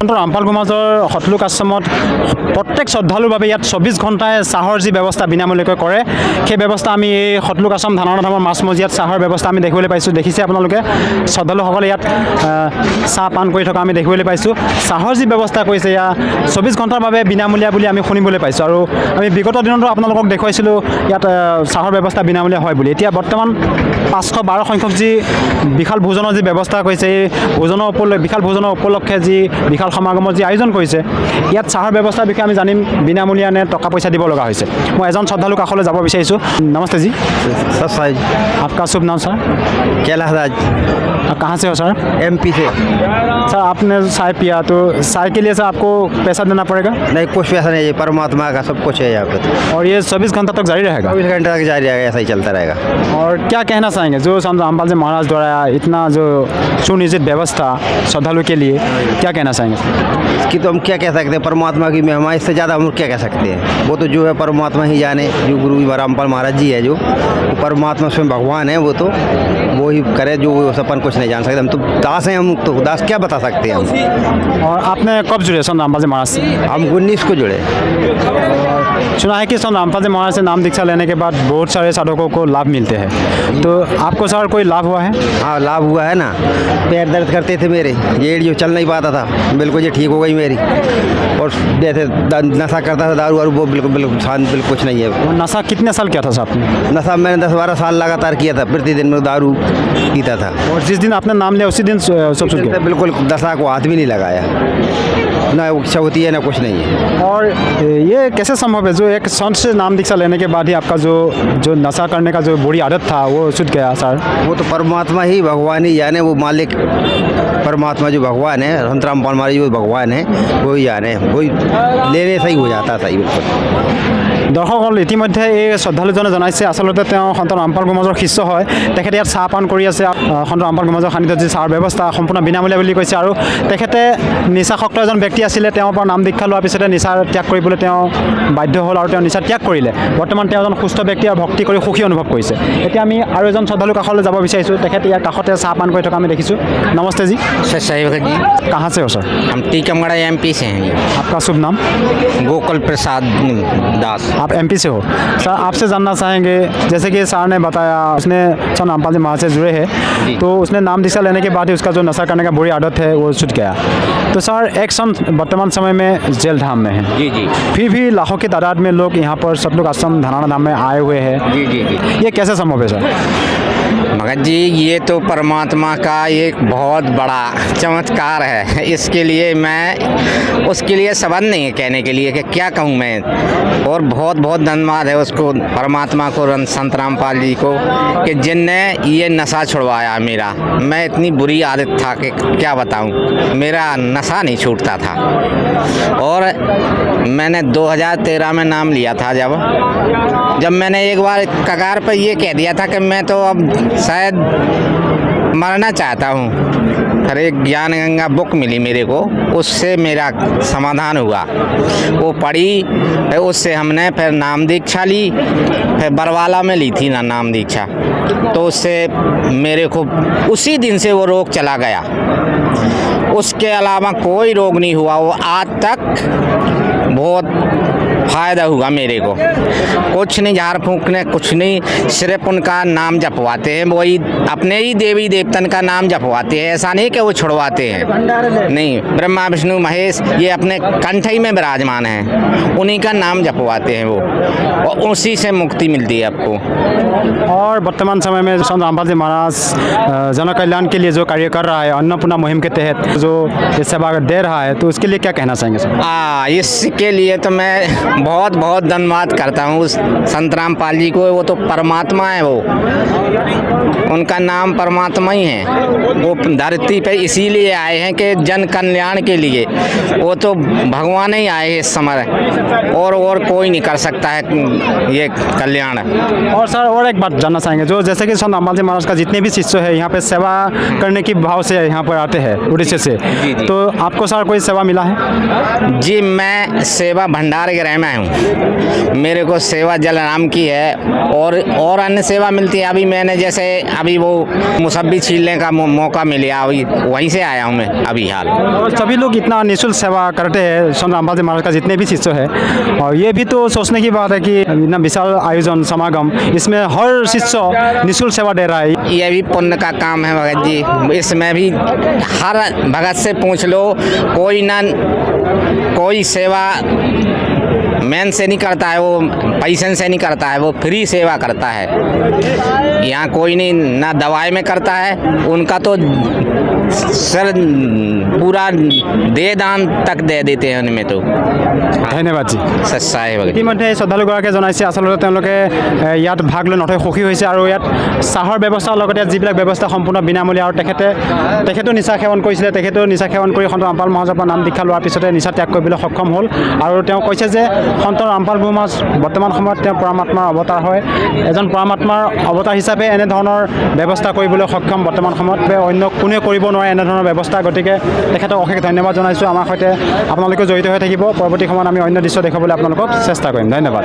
ৰামপাল সমাজৰ সতলোক আশ্ৰমত প্ৰত্যেক শ্ৰদ্ধালুৰ বাবে ইয়াত 24 ঘণ্টাই চাহৰ যি ব্যৱস্থা বিনামূলীয়াকৈ কৰে, সেই ব্যৱস্থা আমি এই সতলোক আশ্ৰম ধানৰ মাছমজিয়াত চাহৰ ব্যৱস্থা আমি দেখিবলৈ পাইছোঁ। দেখিছে আপোনালোকে শ্ৰদ্ধালুসকলে ইয়াত চাহ পান কৰি থকা আমি দেখিবলৈ পাইছোঁ। চাহৰ যি ব্যৱস্থা কৰিছে এয়া 24 ঘণ্টাৰ বাবে বিনামূলীয়া বুলি আমি শুনিবলৈ পাইছোঁ। আৰু আমি বিগত দিনতো আপোনালোকক দেখুৱাইছিলোঁ ইয়াত চাহৰ ব্যৱস্থা বিনামূলীয়া হয় বুলি। এতিয়া বৰ্তমান 512 সংখ্যক যি বিশাল ভোজনৰ যি ব্যৱস্থা কৰিছে, এই বিশাল ভোজনৰ উপলক্ষে যি বিশাল সমাগমৰ যি আয়োজন কৰিছে, ইয়াত চাহৰ ব্যৱস্থাৰ বিষয়ে আমি জানিম বিনামূলীয়া নে টকা পইচা দিব লগা হৈছে। মই এজন শ্ৰদ্ধালু কাষলৈ যাব বিচাৰিছোঁ। নমস্তে जी। सर साइज आपका शुभ नाम सर? कैलाश राज, आप कहाँ से हो सर? MP से। सर आपने चाय पिया तो चाय के लिए सर आपको पैसा देना पड़ेगा नहीं, कुछ पैसा नहीं है, परमात्मा का सब कुछ है यहाँ पे। और ये 24 घंटा तक जारी रहेगा? 24 घंटे तक जारी रहेगा, ऐसा ही चलता रहेगा। और क्या कहना चाहेंगे जो संत रामपाल जी महाराज द्वारा इतना जो सुनिश्चित व्यवस्था श्रद्धालु के लिए, क्या कहना चाहेंगे? इसकी तो हम क्या कह सकते हैं, परमात्मा की महिमा, इससे ज़्यादा हम क्या कह सकते हैं। वो तो जो है परमात्मा ही जाने, जो गुरु रामपाल महाराज जी है जो वो परमात्मा स्वयं भगवान है, वो ही करे जो अपन कुछ नहीं जान सकते। हम तो दास हैं, हम तो दास क्या बता सकते हैं हम। और आपने कब जुड़े संत रामपाल जी महाराज से? हम 19 को जुड़े। सुना है कि संत रामपाल जी महाराज से नाम दीक्षा लेने के बाद बहुत सारे साधकों को लाभ मिलते हैं, तो आपको सर कोई लाभ हुआ है? हाँ, लाभ हुआ है ना। पैर दर्द करते थे मेरे, ये जो चल नहीं पाता था, बिल्कुल ये ठीक हो गई मेरी। और जैसे नशा करता था, दारू वारू, वो बिल्कुल शांत, बिल्कुल कुछ नहीं है। वो नशा कितने साल किया था साहब आपने? नशा मैंने 10-12 साल लगातार किया था, प्रतिदिन में दारू पीता था। और जिस दिन आपने नाम लिया उसी दिन सब छूट गया? बिल्कुल नशा को हाथ भी नहीं लगाया, ना इच्छा होती है ना कुछ नहीं है। और ये कैसे संभव है जो एक संत से नाम दीक्षा लेने के बाद ही आपका जो नशा करने का जो बुरी आदत था वो छूट गया सर? वो तो परमात्मा ही, भगवान ही जाने, वो मालिक परमात्मा जो भगवान है, संत रामपाल महाराज जो भगवान है, वही जाने, वही लेने सही हो जाता सही बिल्कुल। দৰ্শকসকল ইতিমধ্যে এই শ্ৰদ্ধালুজনে জনাইছে আচলতে তেওঁ সন্ত ৰামপাল সমাজৰ শিষ্য হয়। তেখেতে ইয়াত চাহ পান কৰি আছে। সন্ত ৰামপাল সমাজৰ সান্নিধ্যত যি চাহৰ ব্যৱস্থা সম্পূৰ্ণ বিনামূলীয়া বুলি কৈছে। আৰু তেখেতে নিচাসক্ত এজন ব্যক্তি আছিলে। তেওঁৰ পৰা নাম দীক্ষা লোৱাৰ পিছতে নিচা ত্যাগ কৰিবলৈ তেওঁ বাধ্য হ'ল আৰু তেওঁ নিচা ত্যাগ কৰিলে। বৰ্তমান তেওঁ এজন সুস্থ ব্যক্তি আৰু ভক্তি কৰি সুখী অনুভৱ কৰিছে। এতিয়া আমি আৰু এজন শ্ৰদ্ধালু কাষলৈ যাব বিচাৰিছোঁ। তেখেতে ইয়াৰ কাষতে চাহ পান কৰি থকা আমি দেখিছোঁ। নমস্তে जी। सर सही जी। कहाँ से हो सर? हम टीकमगढ़ MP से हैं। आपका शुभ नाम? गोकुल प्रसाद दास। आप MP से हो सर। आपसे जानना चाहेंगे, जैसे कि सर ने बताया उसने संत रामपाल जी महाराज से जुड़े हैं, तो उसने नाम दीक्षा लेने के बाद ही उसका जो नशा करने का बुरी आदत है वो छूट गया। तो सर एक संत वर्तमान समय में जेल धाम में है, जी जी। फिर भी लाखों की तादाद में लोग यहाँ पर सतलुज आश्रम धनाना धाम में आए हुए हैं, जी जी जी। ये कैसे संभव है सर? भगत जी, ये तो परमात्मा का एक बहुत बड़ा चमत्कार है। इसके लिए मैं उसके लिए शब्द नहीं है कहने के लिए कि क्या कहूँ मैं। और बहुत बहुत धन्यवाद है उसको, परमात्मा को, संत रामपाल जी को, कि जिनने ये नशा छुड़वाया मेरा। मैं इतनी बुरी आदत था कि क्या बताऊँ, मेरा नशा नहीं छूटता था। और मैंने 2013 में नाम लिया था जब मैंने एक बार कगार पर ये कह दिया था कि मैं तो अब शायद मरना चाहता हूँ। फिर एक ज्ञान गंगा बुक मिली मेरे को, उससे मेरा समाधान हुआ। वो पढ़ी, फिर उससे हमने फिर नाम दीक्षा ली। फिर बरवाला में ली थी ना नाम दीक्षा, तो उससे मेरे को उसी दिन से वो रोग चला गया। उसके अलावा कोई रोग नहीं हुआ। वो आज तक बहुत फ़ायदा हुआ मेरे को। कुछ नहीं झाड़ फूंकने, कुछ नहीं, सिर्फ उनका नाम जपवाते हैं। वही अपने ही देवी देवतन का नाम जपवाते हैं। ऐसा नहीं कि वो छुड़वाते हैं, नहीं। ब्रह्मा विष्णु महेश ये अपने कंठ ही में विराजमान हैं, उन्हीं का नाम जपवाते हैं वो, और उसी से मुक्ति मिलती है आपको। और वर्तमान समय में संत रामपाल जी महाराज जन कल्याण के लिए जो कार्य कर रहा है, अन्नपूर्णा मुहिम के तहत जो ये सेवा दे रहा है, तो उसके लिए क्या कहना चाहेंगे सर? इसके लिए तो मैं बहुत बहुत धन्यवाद करता हूँ उस संत रामपाल जी को। वो तो परमात्मा है, वो उनका नाम परमात्मा ही है। वो धरती पे इसीलिए आए हैं कि जन कल्याण के लिए। वो तो भगवान ही आए हैं इस समय, और कोई नहीं कर सकता है ये कल्याण। और सर और एक बात जानना चाहेंगे, जो जैसे कि संत रामपाल जी महाराज का जितने भी शिष्य है यहाँ पे सेवा करने की भाव से यहाँ पर आते हैं उड़ीसा से, जी। तो आपको सर कोई सेवा मिला है? जी मैं सेवा भंडार गृह में हूँ, मेरे को सेवा जलराम की है और अन्य सेवा मिलती है। अभी मैंने जैसे अभी वो मुसब्बी छीलने का मौका मिला, अभी वहीं से आया हूँ मैं अभी हाल। और सभी लोग इतना निःशुल्क सेवा करते हैं संत रामपाल जी महाराज का जितने भी शिष्य है, और ये भी तो सोचने की बात है कि इतना विशाल आयोजन समागम, इसमें हर शिष्य निःशुल्क सेवा दे रहा है। ये भी पुण्य का काम है भगत जी, इसमें भी हर भगत से पूछ लो, कोई सेवा मेन से नहीं करता है, वो पैसे से नहीं करता है, वो फ्री सेवा करता है। यहाँ कोई नहीं ना दवाई में करता है, उनका तो सर पूरा दे दान तक दे देते हैं उनमें तो। ধন্যবাদ জি। सच्चा है भगत। ইতিমধ্যে এই শ্ৰদ্ধালুগৰাকীয়ে জনাইছে আচলতে তেওঁলোকে ইয়াত ভাগ লৈ নথৈ সুখী হৈছে, আৰু ইয়াত চাহৰ ব্যৱস্থাৰ লগতে ইয়াত যিবিলাক ব্যৱস্থা সম্পূৰ্ণ বিনামূলীয়া, আৰু তেখেতেও নিচা সেৱন কৰিছিলে, তেখেতেও নিচা সেৱন কৰি সন্ত ৰামপাল মহাৰাজৰ পৰা নাম দীক্ষা লোৱাৰ পিছতে নিচা ত্যাগ কৰিবলৈ সক্ষম হ'ল। আৰু তেওঁ কৈছে যে সন্ত ৰামপাল গুৰু মহাৰাজ বৰ্তমান সময়ত তেওঁ পৰমাত্মাৰ অৱতাৰ হয়, এজন পৰমাত্মাৰ অৱতাৰ হিচাপে এনেধৰণৰ ব্যৱস্থা কৰিবলৈ সক্ষম বৰ্তমান সময়ত অন্য কোনে কৰিব নোৱাৰে এনেধৰণৰ ব্যৱস্থা। গতিকে তেখেতক অশেষ ধন্যবাদ জনাইছোঁ। আমাৰ সৈতে আপোনালোকেও জড়িত হৈ থাকিব, পৰৱৰ্তী সময়ত আমি অন্য দৃশ্য দেখাবলৈ আপোনালোকক চেষ্টা কৰিম। ধন্যবাদ।